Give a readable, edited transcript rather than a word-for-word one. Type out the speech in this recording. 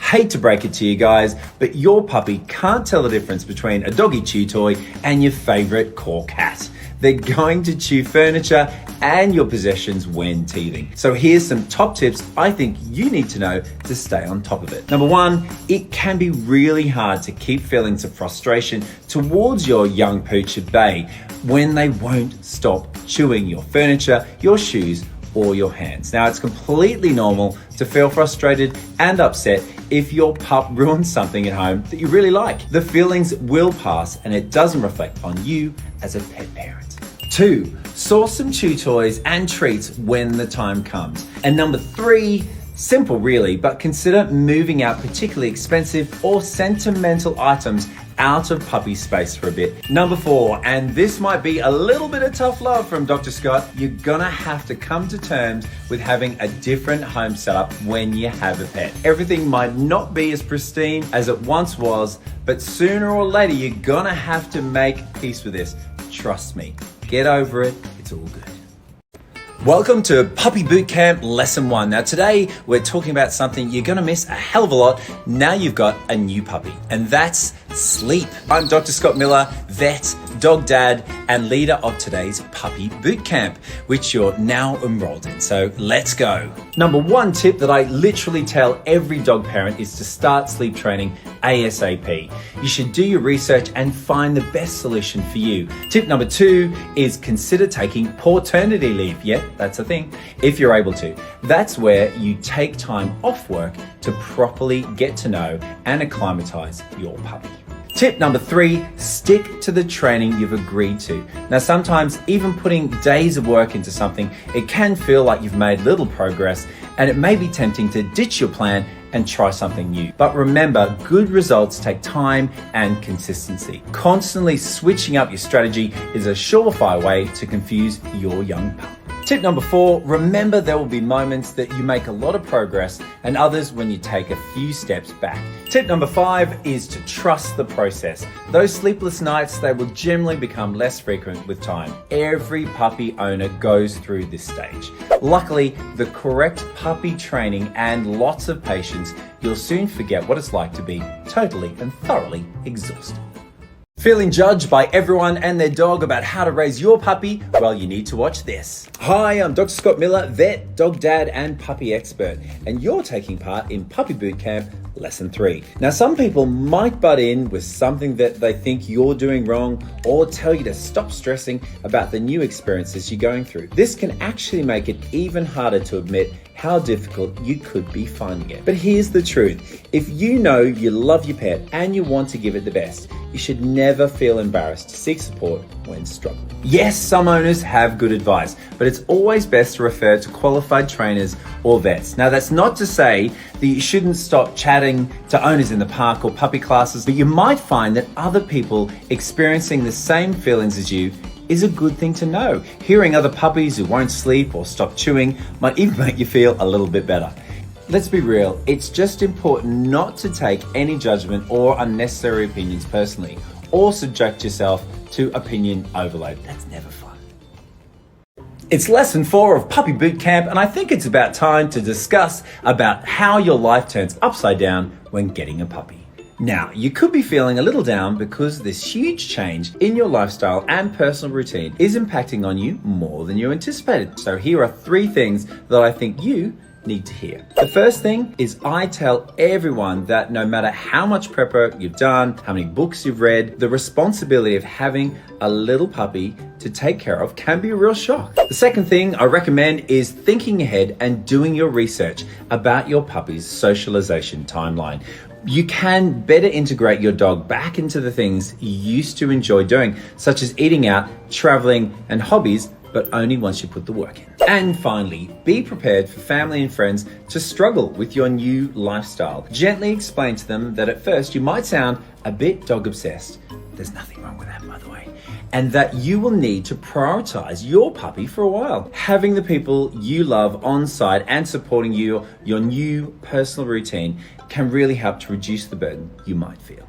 Hate to break it to you guys, but your puppy can't tell the difference between a doggy chew toy and your favorite cork hat. They're going to chew furniture and your possessions when teething. So here's some top tips I think you need to know to stay on top of it. Number one, it can be really hard to keep feelings of frustration towards your young pooch at bay when they won't stop chewing your furniture, your shoes, or your hands. Now, it's completely normal to feel frustrated and upset if your pup ruins something at home that you really like. The feelings will pass and it doesn't reflect on you as a pet parent. 2, source some chew toys and treats when the time comes. And number 3, simple really, but consider moving out particularly expensive or sentimental items out of puppy space for a bit. Number 4, and this might be a little bit of tough love from Dr. Scott, you're gonna have to come to terms with having a different home setup when you have a pet. Everything might not be as pristine as it once was, but sooner or later you're gonna have to make peace with this. Trust me, get over it, it's all good. Welcome to Puppy Bootcamp Lesson 1. Now today we're talking about something you're gonna miss a hell of a lot now you've got a new puppy, and that's sleep. I'm Dr. Scott Miller, vet, dog dad, and leader of today's Puppy Bootcamp, which you're now enrolled in. So let's go. Number 1 tip that I literally tell every dog parent is to start sleep training ASAP. You should do your research and find the best solution for you. Tip number 2 is consider taking paternity leave. Yeah, that's a thing, if you're able to. That's where you take time off work to properly get to know and acclimatize your puppy. Tip number 3, stick to the training you've agreed to. Now, sometimes even putting days of work into something, it can feel like you've made little progress and it may be tempting to ditch your plan and try something new. But remember, good results take time and consistency. Constantly switching up your strategy is a surefire way to confuse your young pup. Tip number 4, remember there will be moments that you make a lot of progress and others when you take a few steps back. Tip number 5 is to trust the process. Those sleepless nights, they will generally become less frequent with time. Every puppy owner goes through this stage. Luckily, the correct puppy training and lots of patience, you'll soon forget what it's like to be totally and thoroughly exhausted. Feeling judged by everyone and their dog about how to raise your puppy? Well, you need to watch this. Hi, I'm Dr. Scott Miller, vet, dog dad, and puppy expert, and you're taking part in Puppy Bootcamp Lesson 3. Now, some people might butt in with something that they think you're doing wrong or tell you to stop stressing about the new experiences you're going through. This can actually make it even harder to admit how difficult you could be finding it. But here's the truth. If you know you love your pet and you want to give it the best, you should never feel embarrassed to seek support when struggling. Yes, some owners have good advice, but it's always best to refer to qualified trainers or vets. Now, that's not to say that you shouldn't stop chatting to owners in the park or puppy classes, but you might find that other people experiencing the same feelings as you is a good thing to know. Hearing other puppies who won't sleep or stop chewing might even make you feel a little bit better. Let's be real, it's just important not to take any judgment or unnecessary opinions personally, or subject yourself to opinion overload. That's never fun. It's lesson 4 of Puppy Bootcamp, and I think it's about time to discuss about how your life turns upside down when getting a puppy. Now, you could be feeling a little down because this huge change in your lifestyle and personal routine is impacting on you more than you anticipated. So here are 3 things that I think you need to hear. The first thing is I tell everyone that no matter how much prepper you've done, how many books you've read, the responsibility of having a little puppy to take care of can be a real shock. The second thing I recommend is thinking ahead and doing your research about your puppy's socialization timeline. You can better integrate your dog back into the things you used to enjoy doing, such as eating out, traveling, and hobbies, but only once you put the work in. And finally, be prepared for family and friends to struggle with your new lifestyle. Gently explain to them that at first you might sound a bit dog obsessed. There's nothing wrong with that, by the way. And that you will need to prioritize your puppy for a while. Having the people you love on side and supporting your new personal routine can really help to reduce the burden you might feel.